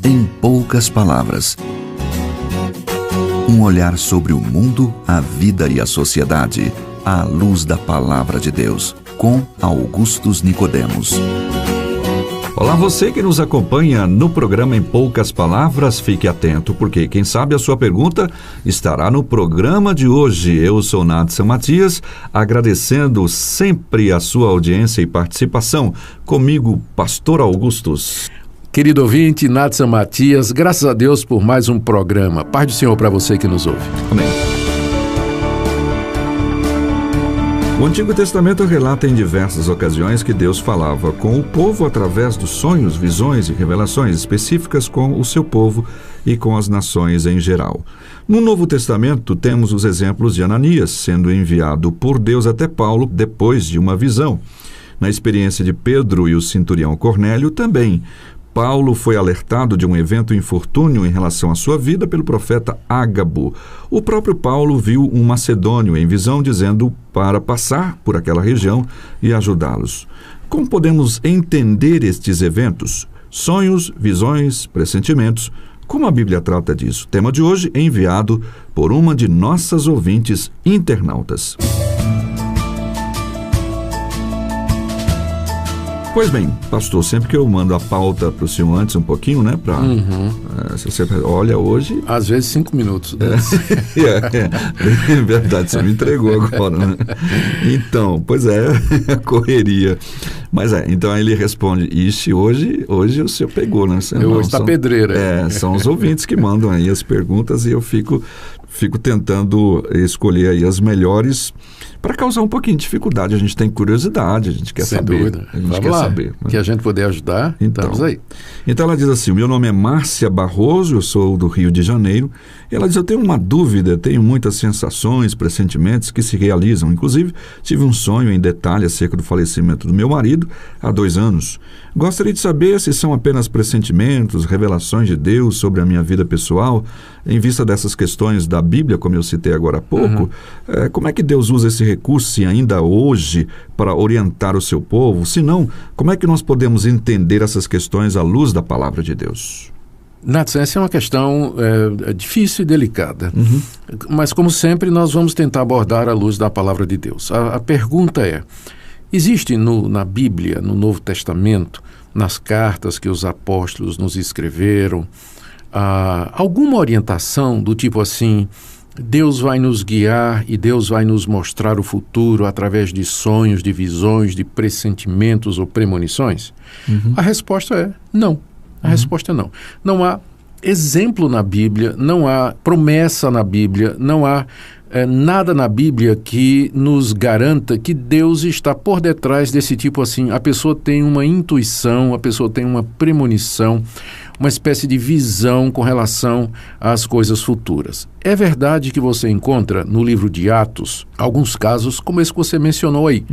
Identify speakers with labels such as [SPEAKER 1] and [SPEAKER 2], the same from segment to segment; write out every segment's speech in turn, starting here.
[SPEAKER 1] Em poucas palavras. Um olhar sobre o mundo, a vida e a sociedade, à luz da Palavra de Deus, com Augustus Nicodemos.
[SPEAKER 2] Olá, você que nos acompanha no programa Em Poucas Palavras, fique atento, porque quem sabe a sua pergunta estará no programa de hoje. Eu sou Nadson Matias, agradecendo sempre a sua audiência e participação. Comigo, Pastor Augustus.
[SPEAKER 3] Querido ouvinte, Nadson Matias, graças a Deus por mais um programa. Paz do Senhor para você que nos ouve.
[SPEAKER 2] Amém. O Antigo Testamento relata em diversas ocasiões que Deus falava com o povo através dos sonhos, visões e revelações específicas com o seu povo e com as nações em geral. No Novo Testamento, temos os exemplos de Ananias, sendo enviado por Deus até Paulo depois de uma visão. Na experiência de Pedro e o centurião Cornélio também, Paulo foi alertado de um evento infortúnio em relação à sua vida pelo profeta Ágabo. O próprio Paulo viu um macedônio em visão dizendo para passar por aquela região e ajudá-los. Como podemos entender estes eventos? Sonhos, visões, pressentimentos. Como a Bíblia trata disso? Tema de hoje é enviado por uma de nossas ouvintes internautas. Pois bem, pastor, sempre que eu mando a pauta para o senhor antes um pouquinho, né? Se você olha hoje...
[SPEAKER 3] Às vezes 5 minutos. Né?
[SPEAKER 2] É verdade, você me entregou agora, né? Então, pois é, correria. Mas então aí ele responde, hoje o senhor pegou, né?
[SPEAKER 3] Hoje está pedreira.
[SPEAKER 2] São os ouvintes que mandam aí as perguntas e eu fico tentando escolher aí as melhores para causar um pouquinho de dificuldade. A gente tem curiosidade, a gente quer saber.
[SPEAKER 3] Sem dúvida.
[SPEAKER 2] A gente
[SPEAKER 3] Vamos
[SPEAKER 2] quer
[SPEAKER 3] lá,
[SPEAKER 2] saber. Né?
[SPEAKER 3] Que a gente puder ajudar, estamos aí.
[SPEAKER 2] Então ela diz assim, o meu nome é Márcia Barroso, eu sou do Rio de Janeiro. E ela diz, eu tenho uma dúvida, tenho muitas sensações, pressentimentos que se realizam. Inclusive, tive um sonho em detalhe acerca do falecimento do meu marido há 2 anos. Gostaria de saber se são apenas pressentimentos, revelações de Deus sobre a minha vida pessoal, em vista dessas questões da Bíblia, como eu citei agora há pouco. Como é que Deus usa esse recurso, se ainda hoje, para orientar o seu povo? Se não, como é que nós podemos entender essas questões à luz da Palavra de Deus?
[SPEAKER 3] Nadson, essa é uma questão difícil e delicada. Mas, como sempre, nós vamos tentar abordar à luz da Palavra de Deus. A pergunta é, existe na Bíblia, no Novo Testamento, nas cartas que os apóstolos nos escreveram, alguma orientação do tipo assim, Deus vai nos guiar e Deus vai nos mostrar o futuro através de sonhos, de visões, de pressentimentos ou premonições? A resposta é não. A resposta é não. Não há exemplo na Bíblia, não há promessa na Bíblia, não há nada na Bíblia que nos garanta que Deus está por detrás desse tipo assim. A pessoa tem uma intuição, a pessoa tem uma premonição, uma espécie de visão com relação às coisas futuras. É verdade que você encontra no livro de Atos alguns casos como esse que você mencionou aí.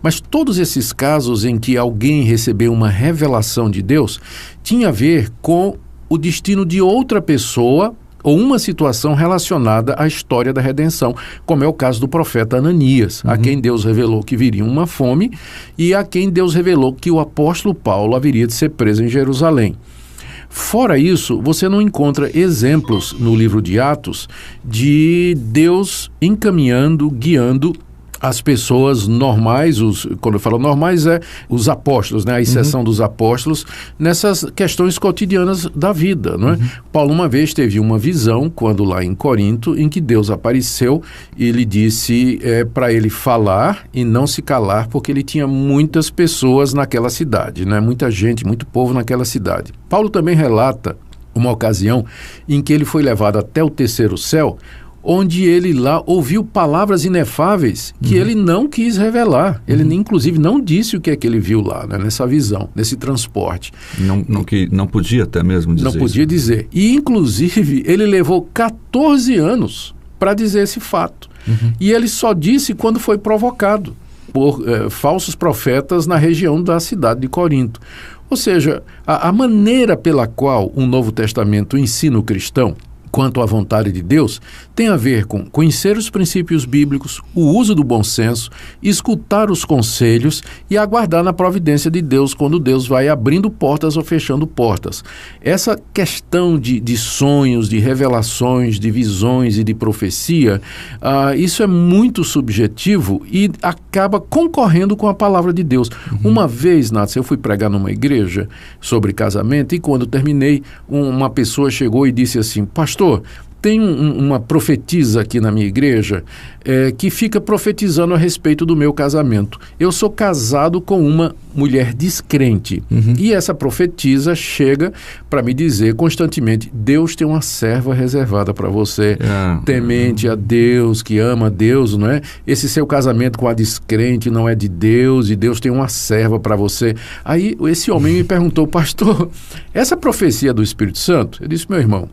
[SPEAKER 3] Mas todos esses casos em que alguém recebeu uma revelação de Deus tinha a ver com o destino de outra pessoa ou uma situação relacionada à história da redenção, como é o caso do profeta Ananias, a quem Deus revelou que viria uma fome e a quem Deus revelou que o apóstolo Paulo haveria de ser preso em Jerusalém. Fora isso, você não encontra exemplos no livro de Atos de Deus encaminhando, guiando as pessoas normais, quando eu falo normais, os apóstolos, né? A exceção dos apóstolos, nessas questões cotidianas da vida, não é? Paulo uma vez teve uma visão, quando lá em Corinto, em que Deus apareceu e lhe disse para ele falar e não se calar, porque ele tinha muitas pessoas naquela cidade, né? Muita gente, muito povo naquela cidade. Paulo também relata uma ocasião em que ele foi levado até o 3º céu, onde ele lá ouviu palavras inefáveis que ele não quis revelar. Ele, inclusive, não disse o que é que ele viu lá, né, nessa visão, nesse transporte.
[SPEAKER 2] Não podia até mesmo dizer.
[SPEAKER 3] Não podia dizer. E, inclusive, ele levou 14 anos para dizer esse fato. E ele só disse quando foi provocado por falsos profetas na região da cidade de Corinto. Ou seja, a maneira pela qual o Novo Testamento ensina o cristão quanto à vontade de Deus, tem a ver com conhecer os princípios bíblicos, o uso do bom senso, escutar os conselhos e aguardar na providência de Deus quando Deus vai abrindo portas ou fechando portas. Essa questão de sonhos, de revelações, de visões e de profecia, isso é muito subjetivo e acaba concorrendo com a palavra de Deus. Uma vez, Nath, eu fui pregar numa igreja sobre casamento e quando terminei, uma pessoa chegou e disse assim: pastor, tem uma profetisa aqui na minha igreja que fica profetizando a respeito do meu casamento. Eu sou casado com uma mulher descrente. E essa profetisa chega para me dizer constantemente: Deus tem uma serva reservada para você, temente a Deus, que ama a Deus, não é? Esse seu casamento com a descrente não é de Deus e Deus tem uma serva para você. Aí esse homem me perguntou: pastor, essa profecia é do Espírito Santo? Eu disse: meu irmão,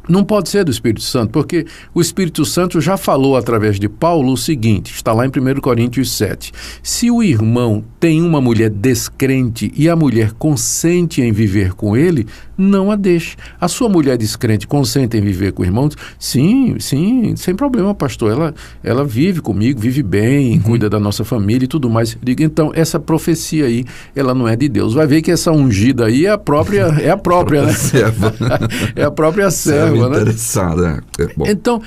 [SPEAKER 3] não pode ser do Espírito Santo, porque o Espírito Santo já falou através de Paulo o seguinte, está lá em 1 Coríntios 7. Se o irmão tem uma mulher descrente e a mulher consente em viver com ele, não a deixe. A sua mulher descrente consente em viver com o irmão? Sim, sem problema, pastor. Ela vive comigo, vive bem, cuida da nossa família e tudo mais. Eu digo, então, essa profecia aí, ela não é de Deus. Vai ver que essa ungida aí é a própria né? É a própria serva.
[SPEAKER 2] Interessada.
[SPEAKER 3] Então,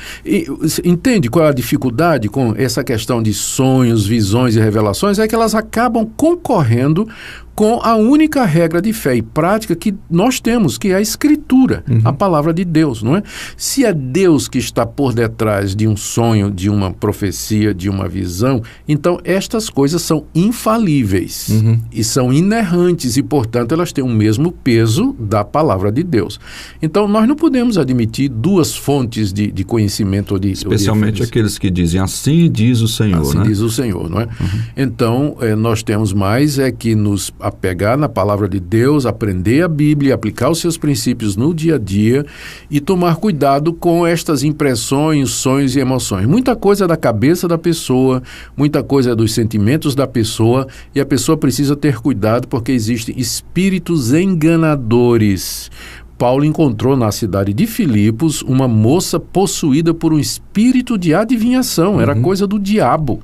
[SPEAKER 3] entende qual é a dificuldade com essa questão de sonhos, visões e revelações? É que elas acabam concorrendo com a única regra de fé e prática que nós temos, que é a Escritura, a palavra de Deus, não é? Se é Deus que está por detrás de um sonho, de uma profecia, de uma visão, então estas coisas são infalíveis e são inerrantes e, portanto, elas têm o mesmo peso da palavra de Deus. Então, nós não podemos admitir duas fontes de conhecimento ou de...
[SPEAKER 2] Especialmente aqueles que dizem, assim diz o Senhor,
[SPEAKER 3] assim, né? Diz o Senhor, não é? Então, nós temos mais que nos apegar na palavra de Deus, aprender a Bíblia, aplicar os seus princípios no dia a dia e tomar cuidado com estas impressões, sonhos e emoções. Muita coisa é da cabeça da pessoa, muita coisa é dos sentimentos da pessoa e a pessoa precisa ter cuidado porque existem espíritos enganadores. Paulo encontrou na cidade de Filipos uma moça possuída por um espírito de adivinhação, era coisa do diabo.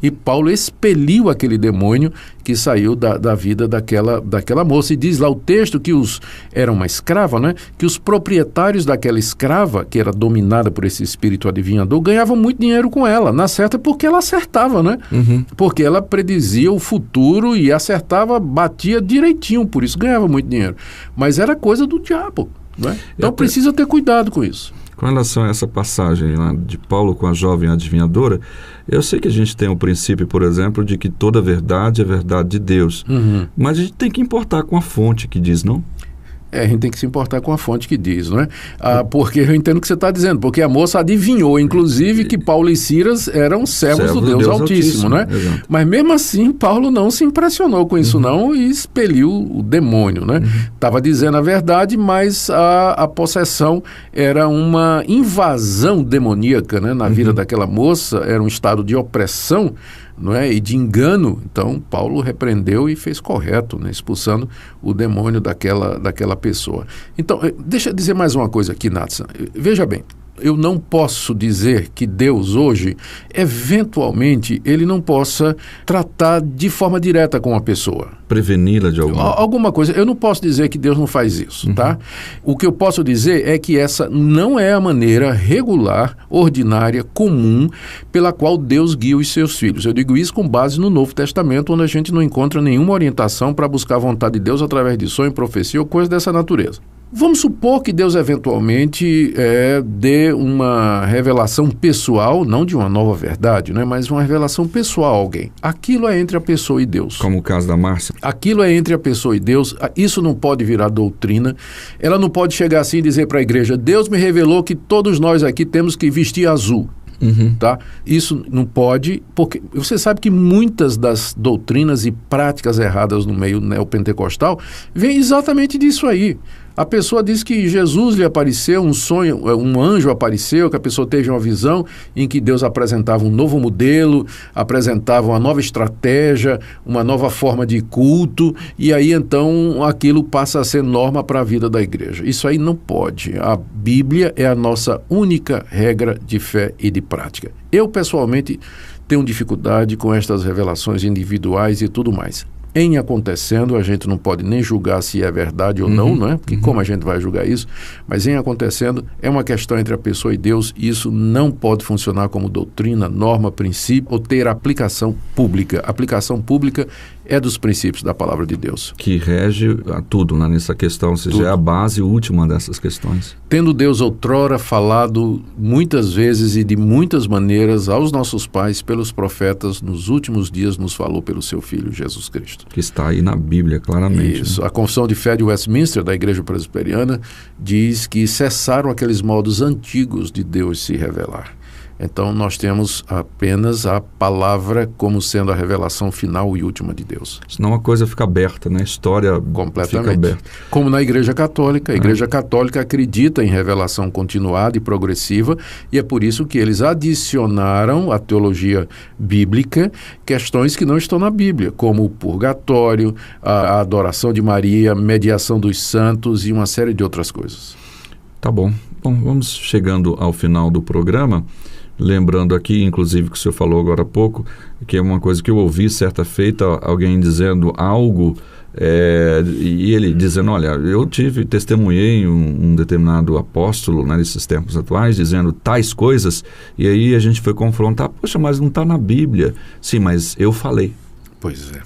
[SPEAKER 3] E Paulo expeliu aquele demônio que saiu da vida daquela moça. E diz lá o texto que era uma escrava, né? Que os proprietários daquela escrava, que era dominada por esse espírito adivinhador, ganhavam muito dinheiro com ela. Na certa, porque ela acertava, né? Porque ela predizia o futuro e acertava, batia direitinho, por isso ganhava muito dinheiro. Mas era coisa do diabo, né? Então precisa ter cuidado com isso.
[SPEAKER 2] Com relação a essa passagem lá de Paulo com a jovem adivinhadora, eu sei que a gente tem o princípio, por exemplo, de que toda verdade é verdade de Deus. Mas a gente tem que importar com a fonte que diz, não?
[SPEAKER 3] A gente tem que se importar com a fonte que diz, não é? Porque eu entendo o que você está dizendo, porque a moça adivinhou, inclusive, que Paulo e Silas eram servos do Deus Altíssimo, não é?
[SPEAKER 2] Exato.
[SPEAKER 3] Mas mesmo assim, Paulo não se impressionou com isso não e expeliu o demônio, né? Estava dizendo a verdade, mas a possessão era uma invasão demoníaca, né? Na vida daquela moça, era um estado de opressão, não é? E de engano. Então Paulo repreendeu e fez correto, né? Expulsando o demônio daquela pessoa. Então, deixa eu dizer mais uma coisa aqui, Nathan. Veja bem, eu não posso dizer que Deus hoje, eventualmente, ele não possa tratar de forma direta com a pessoa.
[SPEAKER 2] Preveni-la de
[SPEAKER 3] alguma coisa. Eu não posso dizer que Deus não faz isso, tá? O que eu posso dizer é que essa não é a maneira regular, ordinária, comum, pela qual Deus guia os seus filhos. Eu digo isso com base no Novo Testamento, onde a gente não encontra nenhuma orientação para buscar a vontade de Deus através de sonho, profecia ou coisa dessa natureza. Vamos supor que Deus eventualmente dê uma revelação pessoal, não de uma nova verdade, né, mas uma revelação pessoal a alguém. Aquilo é entre a pessoa e Deus.
[SPEAKER 2] Como o caso da Márcia.
[SPEAKER 3] Aquilo é entre a pessoa e Deus. Isso não pode virar doutrina. Ela não pode chegar assim e dizer para a igreja: Deus me revelou que todos nós aqui temos que vestir azul. Tá? Isso não pode, porque você sabe que muitas das doutrinas e práticas erradas no meio neopentecostal vêm exatamente disso aí. A pessoa diz que Jesus lhe apareceu, um sonho, um anjo apareceu, que a pessoa teve uma visão em que Deus apresentava um novo modelo, apresentava uma nova estratégia, uma nova forma de culto, e aí então aquilo passa a ser norma para a vida da igreja. Isso aí não pode. A Bíblia é a nossa única regra de fé e de prática. Eu, pessoalmente, tenho dificuldade com estas revelações individuais e tudo mais. Em acontecendo, a gente não pode nem julgar se é verdade ou não, não é? Porque como a gente vai julgar isso? Mas em acontecendo, é uma questão entre a pessoa e Deus, e isso não pode funcionar como doutrina, norma, princípio, ou ter aplicação pública. Aplicação pública é dos princípios da palavra de Deus.
[SPEAKER 2] Que rege a tudo, né, nessa questão, ou seja, tudo. É a base última dessas questões.
[SPEAKER 3] Tendo Deus outrora falado muitas vezes e de muitas maneiras aos nossos pais, pelos profetas, nos últimos dias nos falou pelo seu Filho, Jesus Cristo.
[SPEAKER 2] Que está aí na Bíblia, claramente.
[SPEAKER 3] Isso.
[SPEAKER 2] Né?
[SPEAKER 3] A Confissão de Fé de Westminster, da Igreja Presbiteriana, diz que cessaram aqueles modos antigos de Deus se revelar. Então, nós temos apenas a palavra como sendo a revelação final e última de Deus.
[SPEAKER 2] Senão a coisa fica aberta, né? A história
[SPEAKER 3] completamente
[SPEAKER 2] fica aberta.
[SPEAKER 3] Como na Igreja Católica. A Igreja Católica acredita em revelação continuada e progressiva, e é por isso que eles adicionaram à teologia bíblica questões que não estão na Bíblia, como o purgatório, a adoração de Maria, mediação dos santos e uma série de outras coisas.
[SPEAKER 2] Tá bom. Bom, vamos chegando ao final do programa. Lembrando aqui, inclusive, que o senhor falou agora há pouco, que é uma coisa que eu ouvi certa feita, alguém dizendo algo, e ele dizendo, olha, eu testemunhei um determinado apóstolo, né, nesses tempos atuais, dizendo tais coisas, e aí a gente foi confrontar, poxa, mas não está na Bíblia. Sim, mas eu falei.
[SPEAKER 3] Pois é.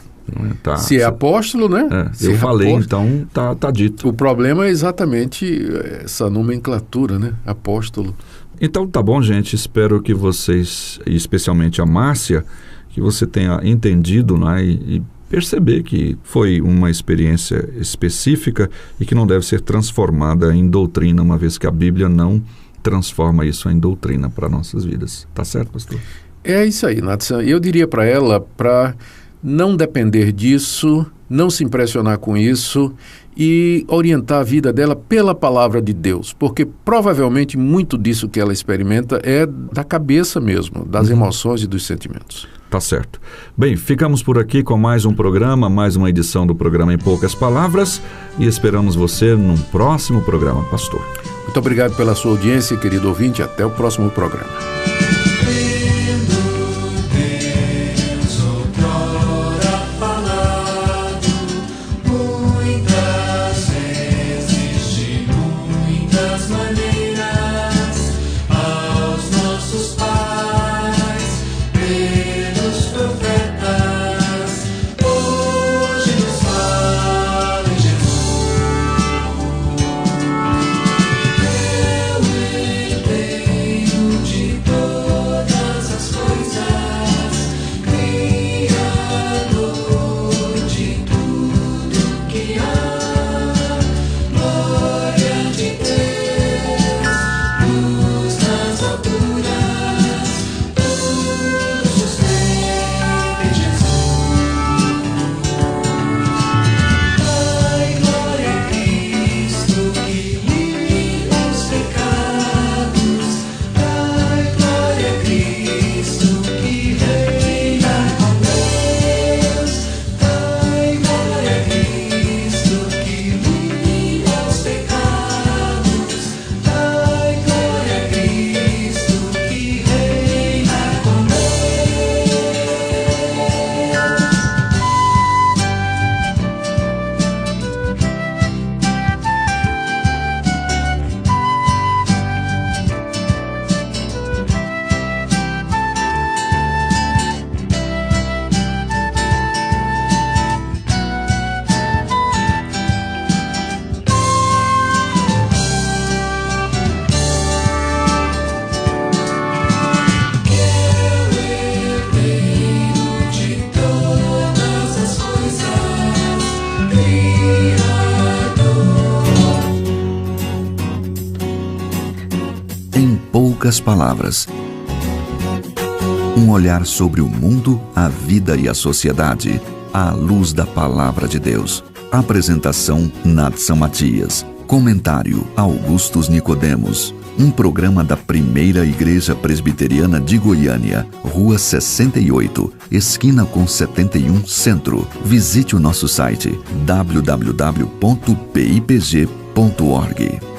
[SPEAKER 2] Tá.
[SPEAKER 3] Se é apóstolo, né?
[SPEAKER 2] Eu falei, então tá dito.
[SPEAKER 3] O problema é exatamente essa nomenclatura, né? Apóstolo.
[SPEAKER 2] Então tá bom, gente, espero que vocês, especialmente a Márcia, que você tenha entendido, né, e perceber que foi uma experiência específica e que não deve ser transformada em doutrina, uma vez que a Bíblia não transforma isso em doutrina para nossas vidas. Tá certo, pastor?
[SPEAKER 3] É isso aí, Nathan. Eu diria para ela para não depender disso, não se impressionar com isso e orientar a vida dela pela palavra de Deus, porque provavelmente muito disso que ela experimenta é da cabeça mesmo, das emoções e dos sentimentos.
[SPEAKER 2] Tá certo. Bem, ficamos por aqui com mais um programa, mais uma edição do programa Em Poucas Palavras, e esperamos você num próximo programa, pastor.
[SPEAKER 3] Muito obrigado pela sua audiência, querido ouvinte. Até o próximo programa.
[SPEAKER 1] Poucas palavras. Um olhar sobre o mundo, a vida e a sociedade, à luz da palavra de Deus. Apresentação Nathan Matias. Comentário Augustus Nicodemos. Um programa da Primeira Igreja Presbiteriana de Goiânia, Rua 68, esquina com 71 Centro. Visite o nosso site www.pipg.org.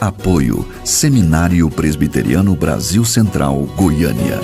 [SPEAKER 1] Apoio Seminário Presbiteriano Brasil Central, Goiânia.